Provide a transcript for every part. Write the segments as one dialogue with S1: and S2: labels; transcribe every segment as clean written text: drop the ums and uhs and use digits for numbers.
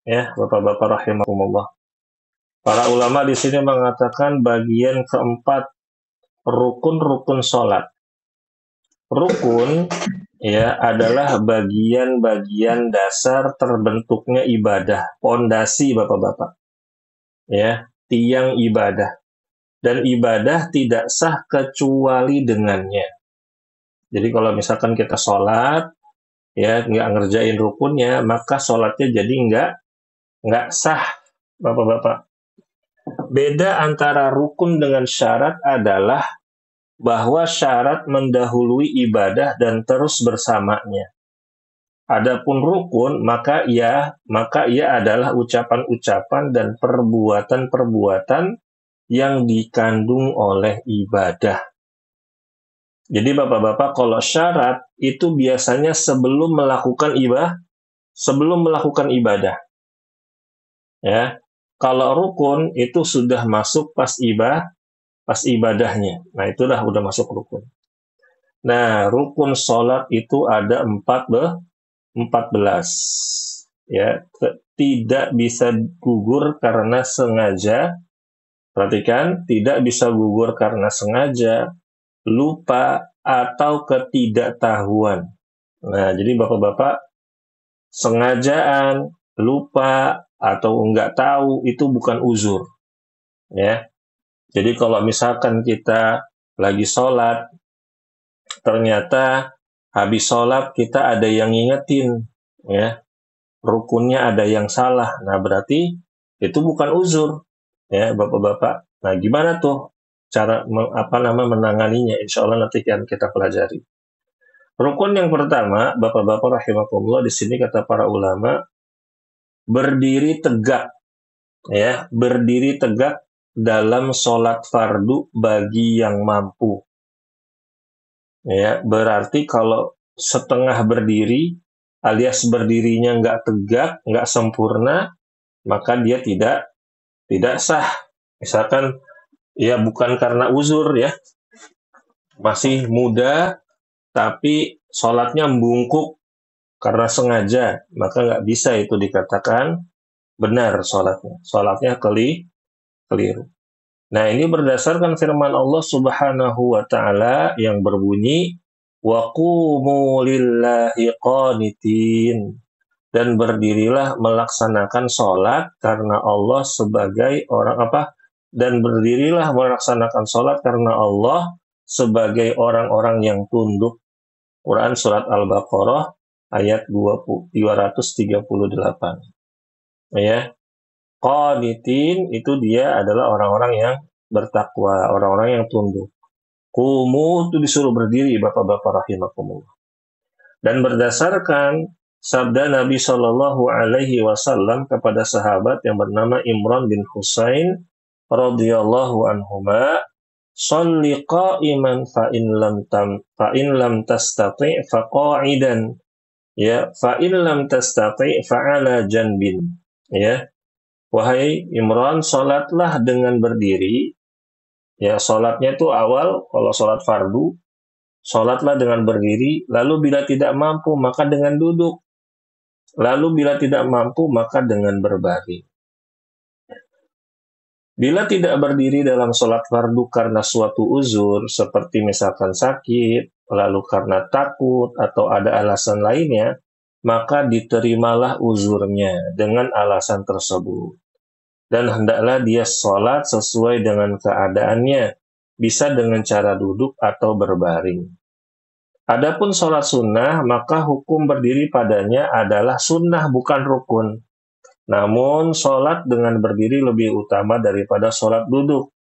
S1: Ya, Bapak-bapak rahimakumullah. Para ulama di sini mengatakan bagian keempat rukun-rukun sholat. Rukun ya adalah bagian-bagian dasar terbentuknya ibadah, pondasi Bapak-bapak. Ya, tiang ibadah. Dan ibadah tidak sah kecuali dengannya. Jadi kalau misalkan kita sholat, ya nggak ngerjain rukunnya, maka sholatnya jadi nggak sah, Bapak-bapak. Beda antara rukun dengan syarat adalah bahwa syarat mendahului ibadah dan terus bersamanya. Adapun rukun, maka ia adalah ucapan-ucapan dan perbuatan-perbuatan yang dikandung oleh ibadah. Jadi Bapak-bapak, kalau syarat itu biasanya sebelum melakukan ibadah. Ya. Kalau rukun itu sudah masuk pas ibadahnya. Nah, itulah udah masuk rukun. Nah, rukun sholat itu ada 14. Ya, tidak bisa gugur karena sengaja. Perhatikan, tidak bisa gugur karena sengaja, lupa, atau ketidaktahuan. Nah, jadi Bapak-bapak, sengajaan, lupa, atau enggak tahu itu bukan uzur. Ya. Jadi kalau misalkan kita lagi sholat, ternyata habis sholat kita ada yang ngingetin, ya, rukunnya ada yang salah. Nah, berarti itu bukan uzur, ya, Bapak-bapak. Nah, gimana tuh cara menanganinya? Insya Allah nanti akan kita pelajari. Rukun yang pertama, Bapak-bapak rahimakumullah, di sini kata para ulama, berdiri tegak, ya, berdiri tegak dalam sholat fardu bagi yang mampu. Ya, berarti kalau setengah berdiri alias berdirinya nggak tegak, nggak sempurna, maka dia tidak sah. Misalkan ya bukan karena uzur ya, masih muda tapi sholatnya membungkuk karena sengaja, maka nggak bisa itu dikatakan benar sholatnya. Sholatnya keliru. Nah, ini berdasarkan firman Allah Subhanahu wa taala yang berbunyi wa qumu lillahi qanitin, dan berdirilah melaksanakan sholat karena Allah sebagai orang dan berdirilah melaksanakan sholat karena Allah sebagai orang-orang yang tunduk. Quran surat Al-Baqarah ayat 238. Ya. Qanitin itu dia adalah orang-orang yang bertakwa, orang-orang yang tunduk. Kumu itu disuruh berdiri, Bapak-bapak rahimakumullah. Dan berdasarkan sabda Nabi Shallallahu Alaihi Wasallam kepada sahabat yang bernama Imran bin Husain radhiyallahu anhuma, "Shalli qa'iman fa in lam tastati' fa qa'idan." Ya, fa in lam tastati' fa 'ala janbin. Ya. Wahai Imran, sholatlah dengan berdiri. Ya, sholatnya itu awal, kalau sholat fardu, sholatlah dengan berdiri. Lalu bila tidak mampu, maka dengan duduk. Lalu bila tidak mampu, maka dengan berbaring. Bila tidak berdiri dalam sholat fardu karena suatu uzur, seperti misalkan sakit, lalu karena takut, atau ada alasan lainnya, maka diterimalah uzurnya dengan alasan tersebut. Dan hendaklah dia sholat sesuai dengan keadaannya, bisa dengan cara duduk atau berbaring. Adapun sholat sunnah, maka hukum berdiri padanya adalah sunnah bukan rukun. Namun sholat dengan berdiri lebih utama daripada sholat duduk.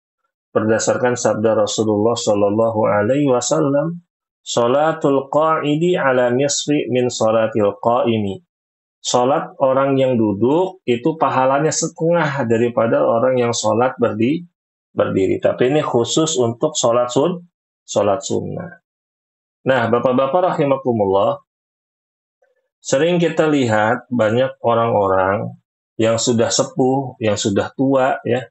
S1: Berdasarkan sabda Rasulullah Shallallahu Alaihi Wasallam, sholatul qa'idi ala nisfi min sholatil qa'imi. Sholat orang yang duduk itu pahalanya setengah daripada orang yang sholat berdiri. Tapi ini khusus untuk sholat sunnah. Nah, Bapak-bapak rahimakumullah, sering kita lihat banyak orang-orang yang sudah sepuh, yang sudah tua, ya,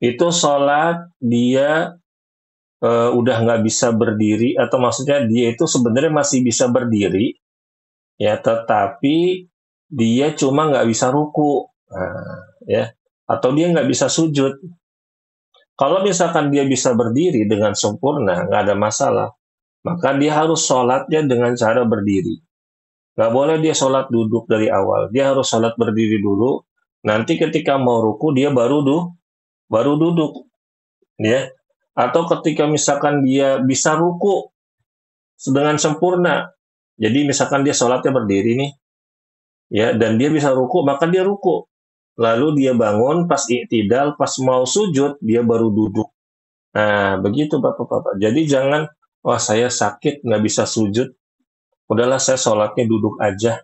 S1: itu sholat dia udah nggak bisa berdiri, atau maksudnya dia itu sebenarnya masih bisa berdiri, ya, tetapi dia cuma nggak bisa ruku, ya, atau dia nggak bisa sujud. Kalau misalkan dia bisa berdiri dengan sempurna, nggak ada masalah, maka dia harus sholatnya dengan cara berdiri. Nggak boleh dia sholat duduk dari awal. Dia harus sholat berdiri dulu. Nanti ketika mau ruku dia baru duduk, ya. Atau ketika misalkan dia bisa ruku dengan sempurna. Jadi misalkan dia sholatnya berdiri nih, ya, dan dia bisa ruku, maka dia ruku. Lalu dia bangun, pas i'tidal, pas mau sujud, dia baru duduk. Nah, begitu Bapak-Bapak. Jadi jangan, wah saya sakit, nggak bisa sujud, udahlah saya sholatnya duduk aja.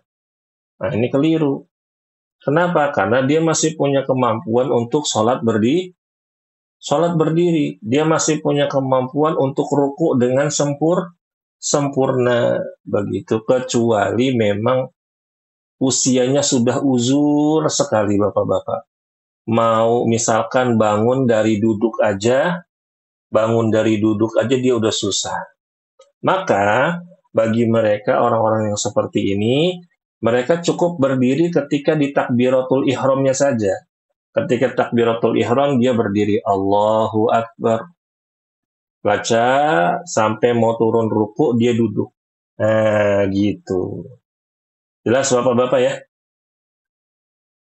S1: Nah, ini keliru. Kenapa? Karena dia masih punya kemampuan untuk sholat berdiri. Dia masih punya kemampuan untuk ruku dengan sempurna. Begitu, kecuali memang usianya sudah uzur sekali Bapak-Bapak. Mau misalkan bangun dari duduk aja dia udah susah. Maka bagi mereka orang-orang yang seperti ini, mereka cukup berdiri ketika di takbiratul ihramnya saja. Ketika takbiratul ihram dia berdiri Allahu Akbar. Baca sampai mau turun ruku dia duduk. Nah, gitu. Jelas Bapak-Bapak ya?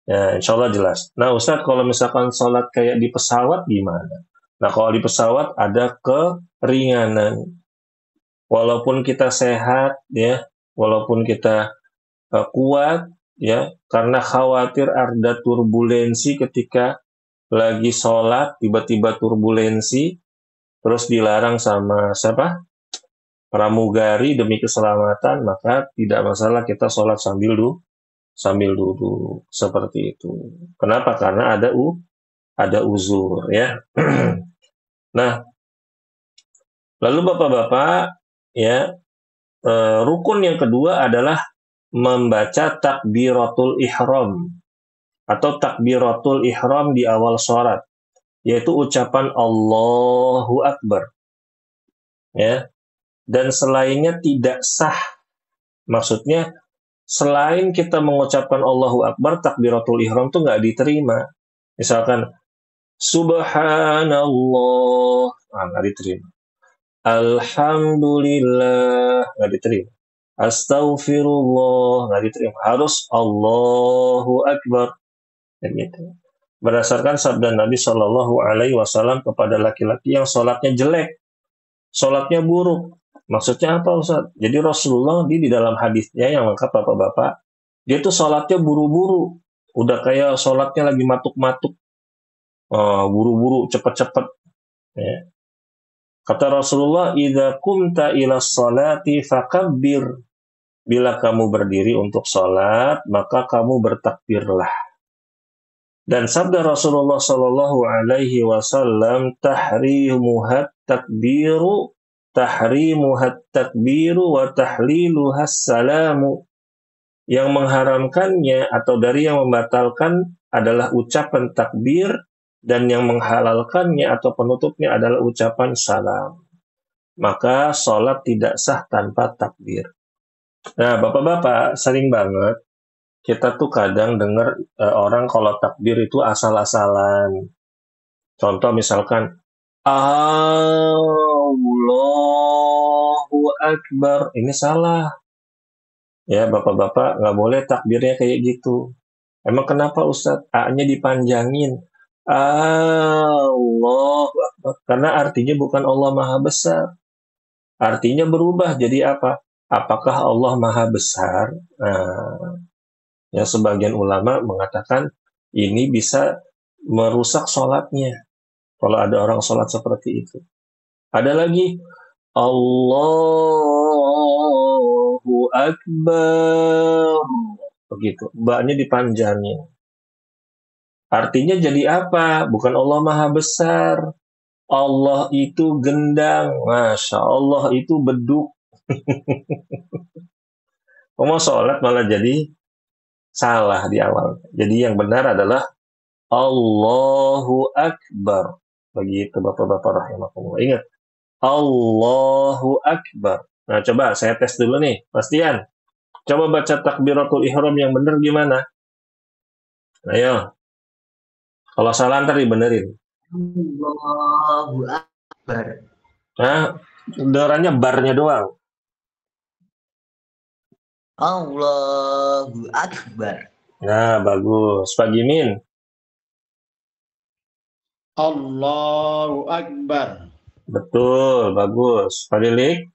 S1: Ya, insya Allah jelas. Nah, Ustadz, kalau misalkan sholat kayak di pesawat gimana? Nah, kalau di pesawat ada keringanan. Walaupun kita sehat, ya, walaupun kita kuat, ya, karena khawatir ada turbulensi ketika lagi sholat, tiba-tiba turbulensi, terus dilarang sama siapa? Pramugari demi keselamatan, maka tidak masalah kita sholat sambil duduk seperti itu. Kenapa? Karena ada uzur ya. Nah, lalu Bapak-bapak ya, rukun yang kedua adalah membaca takbiratul ihram atau takbiratul ihram di awal sholat, yaitu ucapan Allahu Akbar ya. Dan selainnya tidak sah. Maksudnya selain kita mengucapkan Allahu Akbar, takbiratul ihram itu nggak diterima. Misalkan Subhanallah, nggak diterima. Alhamdulillah, nggak diterima. Astaghfirullah, nggak diterima. Harus Allahu Akbar. Gitu. Berdasarkan sabda Nabi Shallallahu Alaihi Wasallam kepada laki-laki yang sholatnya jelek, sholatnya buruk. Maksudnya apa Ustaz? Jadi Rasulullah di dalam hadisnya yang lengkap Bapak-Bapak, dia tuh sholatnya buru-buru. Udah kayak sholatnya lagi matuk-matuk. Buru-buru, cepet-cepet. Ya. Kata Rasulullah, "Idza kumta ila sholati fakabbir." Bila kamu berdiri untuk sholat, maka kamu bertakbirlah. Dan sabda Rasulullah Shallallahu Alaihi Wasallam, tahrimuhat takbiru wa tahliluhas salamu. Yang mengharamkannya atau dari yang membatalkan adalah ucapan takbir, dan yang menghalalkannya atau penutupnya adalah ucapan salam. Maka sholat tidak sah tanpa takbir. Nah, Bapak-Bapak, sering banget kita tuh kadang dengar orang kalau takbir itu asal-asalan. Contoh misalkan, Allahu Akbar. Ini salah. Ya, Bapak-Bapak nggak boleh takbirnya kayak gitu. Emang kenapa Ustadz? A-nya dipanjangin. Allahu Akbar. Karena artinya bukan Allah Maha Besar. Artinya berubah jadi apa? Apakah Allah Maha Besar? Nah, ya sebagian ulama mengatakan ini bisa merusak sholatnya. Kalau ada orang sholat seperti itu. Ada lagi. Allahu Akbar. Begitu. Ba-nya dipanjangin. Artinya jadi apa? Bukan Allah Maha Besar. Allah itu gendang. Masya Allah itu beduk. Mau sholat malah jadi salah di awal. Jadi yang benar adalah Allahu Akbar. Begitu Bapak-Bapak rahimahullah. Ingat. Allahu Akbar. Nah coba saya tes dulu nih. Pastian. Coba baca takbiratul ihram yang benar gimana? Ayo. Kalau salah ntar dibenerin.
S2: Allahu Akbar.
S1: Nah, dengarannya barnya doang.
S2: Allahu Akbar.
S1: Nah, bagus. Pak Gimin.
S3: Allahu Akbar.
S1: Betul, bagus. Pak Lilik.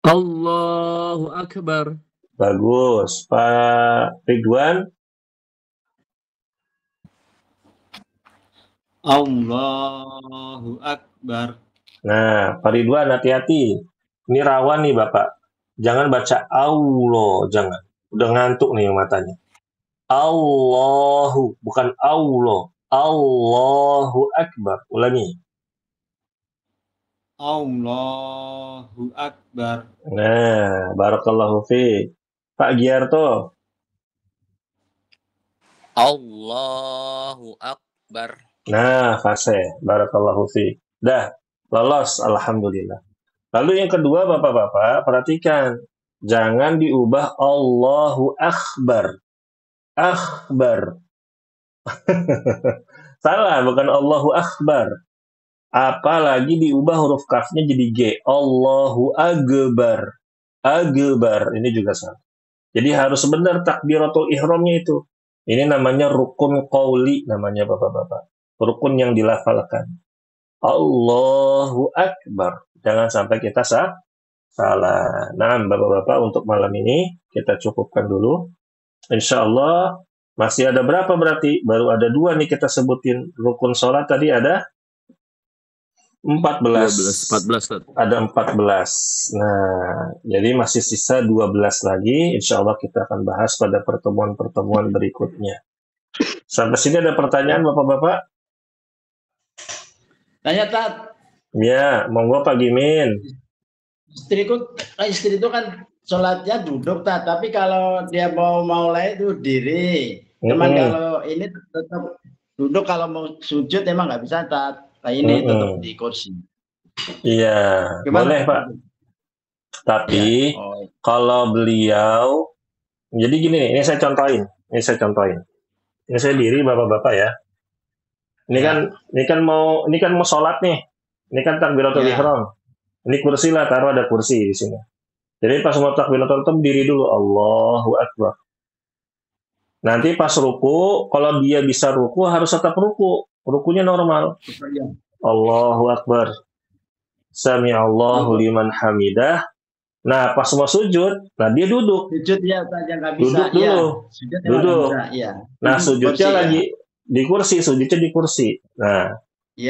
S4: Allahu Akbar.
S1: Bagus. Pak Ridwan.
S3: Allahu Akbar.
S1: Nah, Pak Ridwan hati-hati. Ini rawan nih Bapak. Jangan baca Allah, jangan. Udah ngantuk nih matanya. Allahu, bukan Allah. Allahu Akbar. Ulangi.
S3: Allahu Akbar.
S1: Nah, barakallahu fiik. Pak Giarto.
S5: Allahu Akbar.
S1: Nah, fase. Barakallahu fiik. Dah, lolos. Alhamdulillah. Lalu yang kedua, Bapak-Bapak, perhatikan. Jangan diubah Allahu Akbar. Akbar. Salah, bukan Allahu Akbar. Apalagi diubah huruf kafnya jadi G. Allahu Akbar. Akbar. Ini juga salah. Jadi harus benar takbiratul ihramnya itu. Ini namanya rukun qauli, namanya Bapak-Bapak. Rukun yang dilafalkan. Allahu Akbar. Jangan sampai kita salah. Nah, Bapak-Bapak, untuk malam ini kita cukupkan dulu. Insya Allah masih ada berapa berarti? Baru ada 2 nih kita sebutin. Rukun sholat tadi ada 14.
S4: 14.
S1: Ada 14. Nah, jadi masih sisa 12 lagi. Insya Allah kita akan bahas pada pertemuan-pertemuan berikutnya. Sampai sini ada pertanyaan Bapak-Bapak?
S3: Tanya Tat,
S1: Ya, monggo Pak Gimin.
S3: istri itu kan sholatnya duduk Tat, tapi kalau dia mau mulai itu diri. Cuman kalau ini tetap duduk, kalau mau sujud emang nggak bisa Tat. Nah ini tetap di kursi.
S1: Iya,
S3: Gimana?
S1: boleh Pak. Tapi kalau beliau, jadi gini, ini saya contohin. Ini saya diri Bapak-Bapak ya. Ini kan mau sholat nih. Ini kan takbiratul ihram. Ini kursi lah, taruh ada kursi di sini. Jadi pas mau takbiratul ihram diri dulu, Allahu Akbar. Nanti pas ruku, kalau dia bisa ruku harus tetap ruku. Rukunya normal. Allahu Akbar. Sami'allahu liman hamidah. Nah, pas mau sujud, nah dia duduk.
S3: Sujud ya, saja nggak bisa.
S1: Duduk dulu. Duduk. Nah, sujudnya lagi di kursi, sujudnya di kursi. Nah,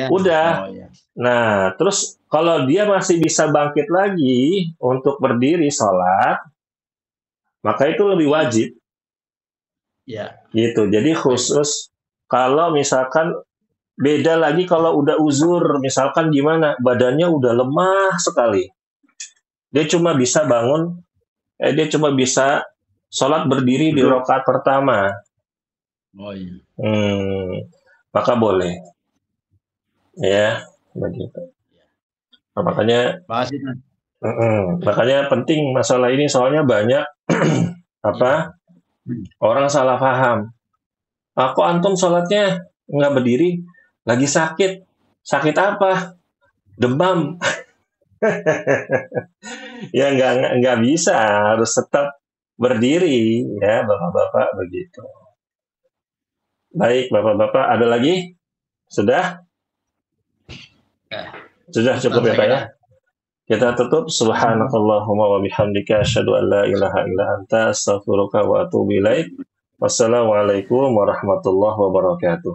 S1: udah. Nah, terus kalau dia masih bisa bangkit lagi untuk berdiri sholat, maka itu lebih wajib. Gitu. Jadi khusus kalau misalkan beda lagi kalau udah uzur, misalkan gimana, badannya udah lemah sekali. Dia cuma bisa dia cuma bisa sholat berdiri di rakaat pertama. Maka boleh. Ya, begitu. Nah, makanya penting masalah ini, soalnya banyak orang salah paham. Kok antum sholatnya nggak berdiri? Lagi sakit. Sakit apa? Demam. Ya nggak bisa, harus tetap berdiri ya Bapak-Bapak, begitu. Baik Bapak-Bapak, ada lagi? Sudah? Sudah cukup ya Pak ya? Kita tutup. Subhanakallahumma wa bihamdika asyhadu an la ilaha illa anta astaghfiruka wa atubu ilaik. Wassalamualaikum warahmatullahi wabarakatuh.